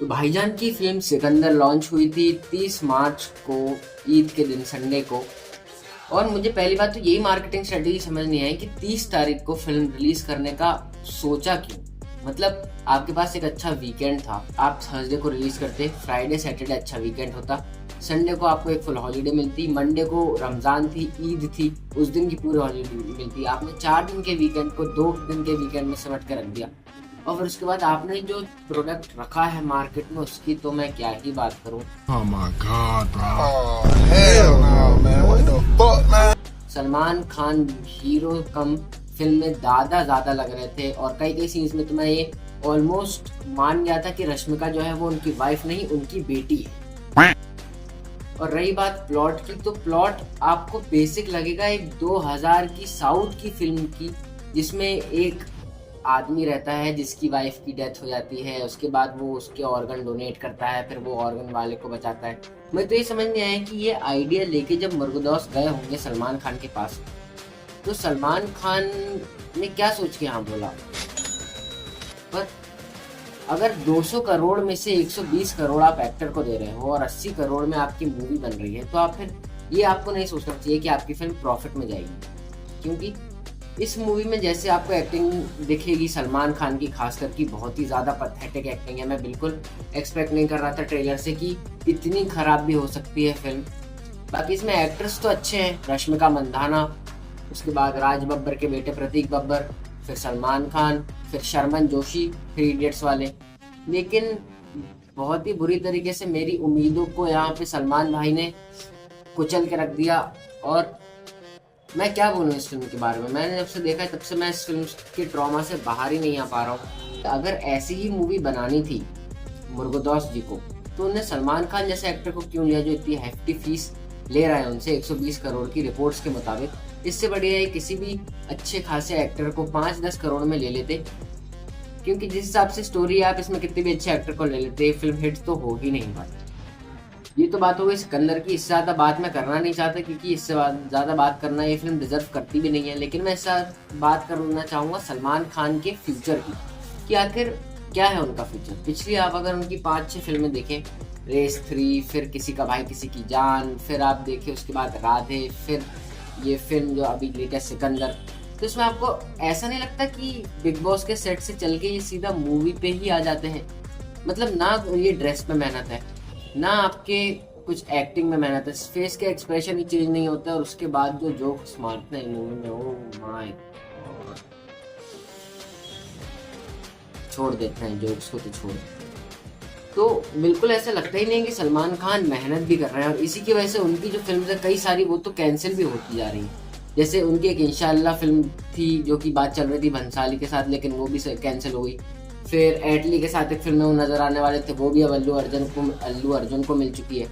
तो भाईजान की फिल्म सिकंदर लॉन्च हुई थी 30 मार्च को, ईद के दिन संडे को। और मुझे पहली बात तो यही मार्केटिंग स्ट्रेटेजी समझ नहीं आई कि 30 तारीख को फिल्म रिलीज करने का सोचा क्यों। मतलब आपके पास एक अच्छा वीकेंड था, आप थर्सडे को रिलीज करते, फ्राइडे सैटरडे अच्छा वीकेंड होता, संडे को आपको एक फुल हॉलीडे मिलती, मंडे को रमजान थी, ईद थी, उस दिन की पूरी हॉलीडे मिलती। आपने 4 दिन के वीकेंड को 2 दिन के वीकेंड में सिमट कर रख दिया। और फिर उसके बाद आपने जो प्रोडक्ट रखा है मार्केट में उसकी तो मैं क्या ही बात करूं। Oh my god, bro. Oh, hell no, man. What the fuck, man? Salman Khan hero come film में ज्यादा लग रहे थे और कई सीन्स में तो मैं ये ऑलमोस्ट मान गया था कि रश्मिका जो है वो उनकी वाइफ नहीं उनकी बेटी है। और रही बात प्लॉट की, तो प्लॉट आपको बेसिक लगेगा एक 2000 की साउथ की फिल्म की, जिसमें एक आदमी रहता है जिसकी वाइफ की डेथ हो जाती है, उसके बाद वो उसके ऑर्गन डोनेट करता है, फिर वो ऑर्गन वाले को बचाता है। मुझे तो ये समझ नहीं आया कि ये आइडिया लेके जब मुर्गदास गए होंगे सलमान खान के पास, तो सलमान खान ने क्या सोच के हाँ बोला। पर अगर 200 करोड़ में से 120 करोड़ आप एक्टर को दे रहे हो और 80 करोड़ में आपकी मूवी बन रही है, तो आप फिर ये आपको नहीं सोचना चाहिए कि आपकी फिल्म प्रॉफिट में जाएगी। क्योंकि इस मूवी में जैसे आपको एक्टिंग दिखेगी सलमान खान की, खासकर की बहुत ही ज़्यादा पैथेटिक एक्टिंग है। मैं बिल्कुल एक्सपेक्ट नहीं कर रहा था ट्रेलर से कि इतनी खराब भी हो सकती है फिल्म। बाकी इसमें एक्टर्स तो अच्छे हैं, रश्मिका मंदाना, उसके बाद राज बब्बर के बेटे प्रतीक बब्बर, फिर सलमान खान, फिर शर्मन जोशी, थ्री इडियट्स वाले। लेकिन बहुत ही बुरी तरीके से मेरी उम्मीदों को यहाँ पे सलमान भाई ने कुचल के रख दिया। और मैं क्या बोलूँ इस फिल्म के बारे में, मैंने जब से देखा है तब से मैं इस फिल्म के ट्रॉमा से बाहर ही नहीं आ पा रहा हूँ। अगर ऐसी ही मूवी बनानी थी मुर्गदास जी को, तो उन्हें सलमान खान जैसे एक्टर को क्यों लिया जो इतनी हेफ्टी फीस ले रहा है उनसे 120 करोड़ की रिपोर्ट्स के मुताबिक। इससे बढ़िया है किसी भी अच्छे खासे एक्टर को 5-10 करोड़ में ले लेते, क्योंकि जिस हिसाब से स्टोरी है आप इसमें कितने भी अच्छे एक्टर को ले लेते फिल्म हिट तो हो ही नहीं पाती। ये तो बात हो गई सिकंदर की, इससे ज़्यादा बात मैं करना नहीं चाहता क्योंकि इससे ज़्यादा बात करना ये फिल्म डिजर्व करती भी नहीं है। लेकिन मैं इससे बात करना चाहूँगा सलमान खान के फ्यूचर की, कि आखिर क्या है उनका फ्यूचर। पिछली आप अगर उनकी 5-6 फिल्में देखें, रेस 3, फिर किसी का भाई किसी की जान, फिर आप देखें उसके बाद राधे, फिर ये फिल्म जो अभी लेटेस्ट सिकंदर, तो इसमें आपको ऐसा नहीं लगता कि बिग बॉस के सेट से चल के ये सीधा मूवी पे ही आ जाते हैं। मतलब ना ये ड्रेस पे मेहनत है, ना आपके कुछ एक्टिंग में मेहनत है, फेस के एक्सप्रेशन ही चेंज नहीं होता और उसके बाद जो जोक्स मारते हैं मूवी में, ओ माय गॉड, छोड़ देते हैं जोक्स को तो छोड़। तो बिल्कुल ऐसा लगता ही नहीं कि सलमान खान मेहनत भी कर रहे हैं, और इसी की वजह से उनकी जो फिल्म है कई सारी वो तो कैंसिल भी होती जा रही है। जैसे उनकी एक इंशाअल्लाह फिल्म थी जो कि बात चल रही थी भंसाली के साथ, लेकिन वो भी कैंसिल हो गई। फिर एटली के साथ एक फिल्म में वो नजर आने वाले थे, वो भी अब अल्लू अर्जुन को मिल चुकी है।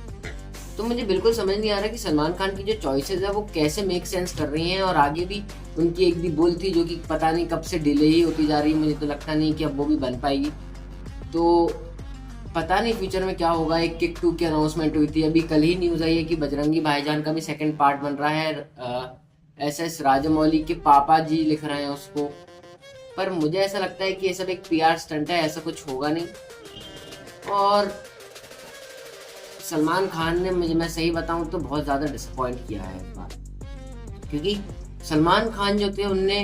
तो मुझे बिल्कुल समझ नहीं आ रहा कि सलमान खान की जो चॉइसेस है वो कैसे मेक सेंस कर रही हैं। और आगे भी उनकी एक भी बुल थी जो कि पता नहीं कब से डिले ही होती जा रही है, मुझे तो लगता नहीं कि अब वो भी बन पाएगी। तो पता नहीं फ्यूचर में क्या होगा। एक किक 2 की अनाउंसमेंट हुई थी, अभी कल ही न्यूज आई है कि बजरंगी भाईजान का भी सेकंड पार्ट बन रहा है। SS राजमौली के पापा जी लिख रहे हैं उसको। पर मुझे ऐसा लगता है कि ये सब एक PR स्टंट है, ऐसा कुछ होगा नहीं। और सलमान खान ने मैं सही बताऊं तो बहुत ज़्यादा डिसअपॉइंट किया है इस बार, क्योंकि सलमान खान जो थे उनने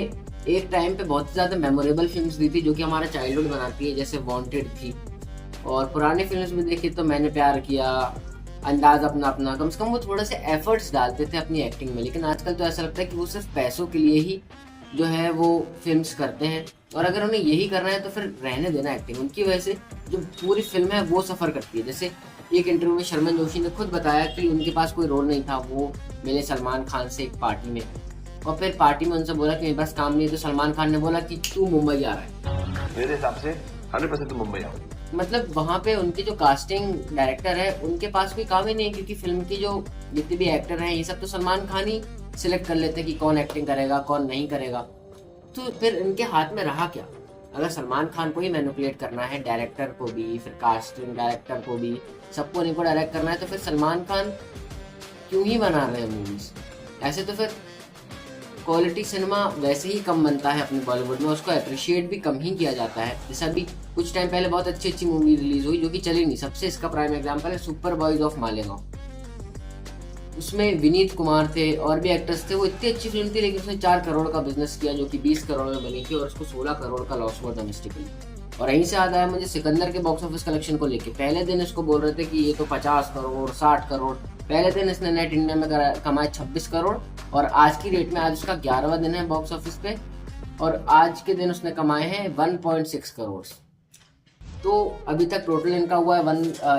एक टाइम पे बहुत ज़्यादा मेमोरेबल फिल्म्स दी थी जो कि हमारा चाइल्डहुड बनाती है, जैसे वांटेड थी। और पुराने फिल्म्स में देखे तो मैंने प्यार किया, अंदाज अपना अपना, कम से कम वो थोड़ा से एफर्ट्स डालते थे अपनी एक्टिंग में। लेकिन आजकल तो ऐसा लगता है कि वो सिर्फ पैसों के लिए ही जो है वो फिल्म्स करते हैं, और अगर उन्हें यही करना है तो फिर रहने देना एक्टिंग। उनकी वजह से जो पूरी फिल्म है वो सफ़र करती है। जैसे एक इंटरव्यू में शर्मन जोशी ने खुद बताया कि उनके पास कोई रोल नहीं था, वो मिले सलमान खान से एक पार्टी में, और फिर पार्टी में उनसे बोला कि मेरे पास काम नहीं है, तो सलमान खान ने बोला कि तू मुंबई आ रहा है। मेरे हिसाब से 100% तो मुंबई आओ। मतलब वहाँ पे उनके जो कास्टिंग डायरेक्टर है उनके पास कोई काम ही नहीं है, क्योंकि फिल्म की जो जितने भी एक्टर हैं ये सब तो सलमान खान ही सिलेक्ट कर लेते हैं कि कौन एक्टिंग करेगा कौन नहीं करेगा। तो फिर इनके हाथ में रहा क्या? अगर सलमान खान को ही मैनिपुलेट करना है, डायरेक्टर को भी, फिर कास्टिंग डायरेक्टर को भी, सबको इनको डायरेक्ट करना है, तो फिर सलमान खान क्यों ही बना रहे हैं मूवीज? ऐसे तो फिर क्वालिटी सिनेमा वैसे ही कम बनता है अपने बॉलीवुड में, उसको अप्रिशिएट भी कम ही किया जाता है। जैसे अभी कुछ टाइम पहले बहुत अच्छी मूवी रिलीज हुई जो कि चली नहीं, सबसे इसका प्राइम एग्जांपल है सुपर बॉयज ऑफ मालेगांव। उसमें विनीत कुमार थे और भी एक्टर्स थे, वो इतनी अच्छी फिल्म थी, लेकिन उसने 4 करोड़ का बिजनेस किया जो कि 20 करोड़ में बनी थी, और उसको 16 करोड़ का लॉस हुआ डोमेस्टिकली। और यहीं से याद आया मुझे सिकंदर के बॉक्स ऑफिस कलेक्शन को लेके। पहले दिन इसको बोल रहे थे कि ये तो 50 करोड़ 60 करोड़, पहले दिन इसने नेट इंडिया में कमाए 26 करोड़, और आज की डेट में आज उसका 11वां दिन है बॉक्स ऑफिस पे, और आज के दिन उसने कमाए हैं 1.6 करोड़। तो अभी तक टोटल इनका हुआ है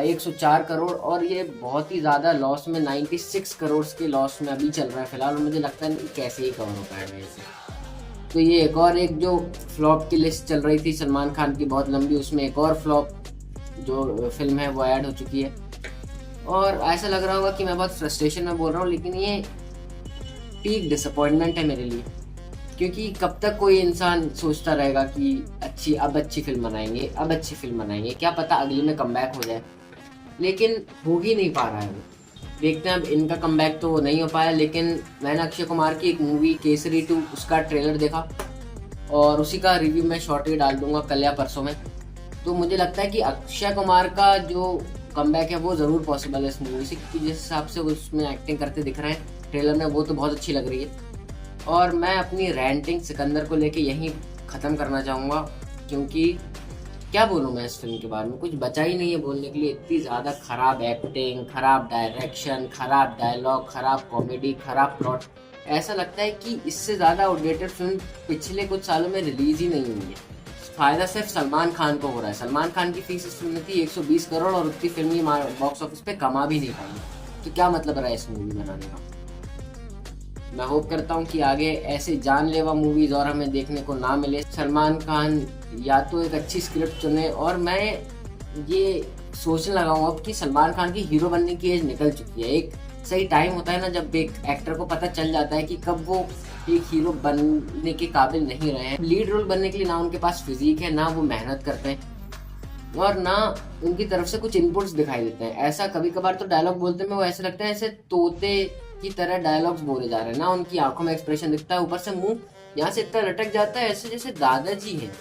104 करोड़, और ये बहुत ही ज़्यादा लॉस में 96 करोड़ के लॉस में अभी चल रहा है फिलहाल। मुझे लगता है कैसे ही कवर हो पाएगा इसे। तो ये एक जो फ्लॉप की लिस्ट चल रही थी सलमान खान की बहुत लंबी, उसमें एक और फ्लॉप जो फिल्म है वो ऐड हो चुकी है। और ऐसा लग रहा होगा कि मैं बहुत फ्रस्ट्रेशन में बोल रहा हूँ, लेकिन ये पीक डिसअपॉइंटमेंट है मेरे लिए, क्योंकि कब तक कोई इंसान सोचता रहेगा कि अच्छी फिल्म बनाएंगे, क्या पता अगली में कमबैक हो जाए, लेकिन हो ही नहीं पा रहा है वो। देखते हैं अब इनका कमबैक तो नहीं हो पाया, लेकिन मैंने अक्षय कुमार की एक मूवी केसरी 2 उसका ट्रेलर देखा, और उसी का रिव्यू मैं शॉर्टली डाल दूंगा कल या परसों में। तो मुझे लगता है कि अक्षय कुमार का जो कमबैक है वो ज़रूर पॉसिबल है इस मूवी से, क्योंकि जिस हिसाब से वो उसमें एक्टिंग करते दिख रहे हैं ट्रेलर में, वो तो बहुत अच्छी लग रही है। और मैं अपनी रैंटिंग सिकंदर को लेके यहीं ख़त्म करना चाहूँगा, क्योंकि क्या बोलूँ मैं इस फिल्म के बारे में, कुछ बचा ही नहीं है बोलने के लिए। इतनी ज़्यादा ख़राब एक्टिंग, ख़राब डायरेक्शन, ख़राब डायलॉग, ख़राब कॉमेडी, ख़राब प्लॉट। ऐसा लगता है कि इससे ज़्यादा आउटडेटेड फिल्म पिछले कुछ सालों में रिलीज़ ही नहीं हुई है। फ़ायदा सिर्फ सलमान खान को हो रहा है। सलमान खान की फीस इस फिल्म में थी 120 करोड़, और उतनी फिल्म ये बॉक्स ऑफिस पे कमा भी नहीं पाई। तो क्या मतलब रहा है इस मूवी बनाने का। मैं होप करता हूँ कि आगे ऐसे जानलेवा मूवीज और हमें देखने को ना मिले। सलमान खान या तो एक अच्छी स्क्रिप्ट चुने, और मैं ये सोचने लगा हूँ अब कि सलमान खान की हीरो बनने की एज निकल चुकी है। एक सही टाइम होता है ना जब एक एक्टर को पता चल जाता है कि कब वो एक हीरो बनने के काबिल नहीं रहे हैं। लीड रोल बनने के लिए ना उनके पास फिजिक है, ना वो मेहनत करते हैं, और ना उनकी तरफ से कुछ इनपुट्स दिखाई देते हैं। ऐसा कभी कभार तो डायलॉग बोलते में वो ऐसे लगता है ऐसे तोते की तरह डायलॉग्स बोले जा रहे हैं, ना उनकी आंखों में एक्सप्रेशन दिखता है, ऊपर से मुंह यहाँ से इतना लटक जाता है ऐसे जैसे दादाजी हैं।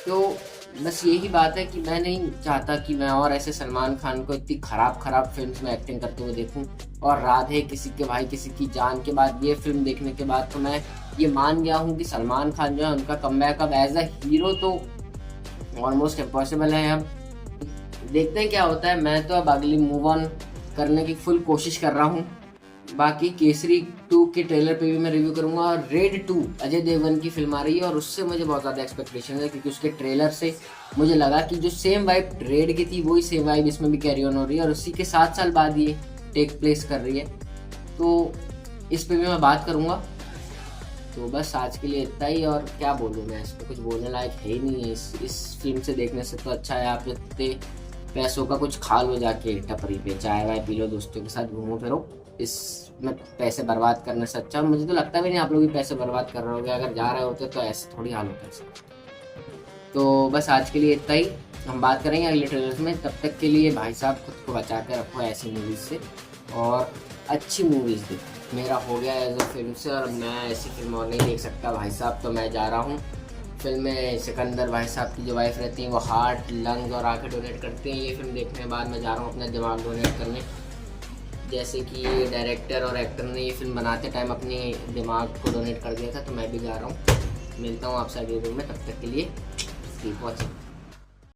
तो बस यही बात है कि मैं नहीं चाहता कि मैं और ऐसे सलमान खान को इतनी खराब फिल्म्स में एक्टिंग करते हुए देखूं। और राधे किसी के भाई किसी की जान के बाद ये फिल्म देखने के बाद तो मैं ये मान गया हूँ कि सलमान खान जो है उनका कमबैक अब एज अ हीरो तो ऑलमोस्ट इम्पॉसिबल है। अब देखते हैं क्या होता है। मैं तो अब अगली मूव ऑन करने की फुल कोशिश कर रहा हूँ। बाकी केसरी 2 के ट्रेलर पे भी मैं रिव्यू करूंगा, और रेड 2 अजय देवगन की फिल्म आ रही है, और उससे मुझे बहुत ज़्यादा एक्सपेक्टेशन है, क्योंकि उसके ट्रेलर से मुझे लगा कि जो सेम वाइब रेड की थी वही सेम वाइब इसमें भी कैरी ऑन हो रही है, और उसी के 7 साल बाद ये टेक प्लेस कर रही है। तो इस पर भी मैं बात करूँगा। तो बस आज के लिए इतना ही, और क्या बोलूँ मैं, इस पर कुछ बोलने लायक है ही नहीं है। इस फिल्म से देखने से तो अच्छा है आप इतने पैसों का कुछ खा लो जाके टपरी पे, चाय वाय पी लो, दोस्तों के साथ घूमो फिरो। इसमें पैसे बर्बाद करने से अच्छा, और मुझे तो लगता भी नहीं आप लोग भी पैसे बर्बाद कर रहे होगे। अगर जा रहे होते तो ऐसे थोड़ी हाल होता है। तो बस आज के लिए इतना ही, हम बात करेंगे अगले ट्रेलर में। तब तक के लिए भाई साहब खुद को बचा कर रखो ऐसी मूवीज़ से, और अच्छी मूवीज़ देखो। मेरा हो गया एज अ फिल्म से, और मैं ऐसी फिल्म और नहीं देख सकता भाई साहब। तो मैं जा रहा हूँ फिल्म में सिकंदर भाई साहब की जो वाइफ रहती हैं वो हार्ट, लंग्स और आंखें डोनेट करते हैं। ये फिल्म देखने के बाद मैं जा रहा हूँ अपना दिमाग डोनेट करने, जैसे कि डायरेक्टर और एक्टर ने ये फिल्म बनाते टाइम अपने दिमाग को डोनेट कर दिया था। तो मैं भी जा रहा हूँ। मिलता हूँ आपसे अगले वीडियो में, तब तक के लिए कीप वॉचिंग।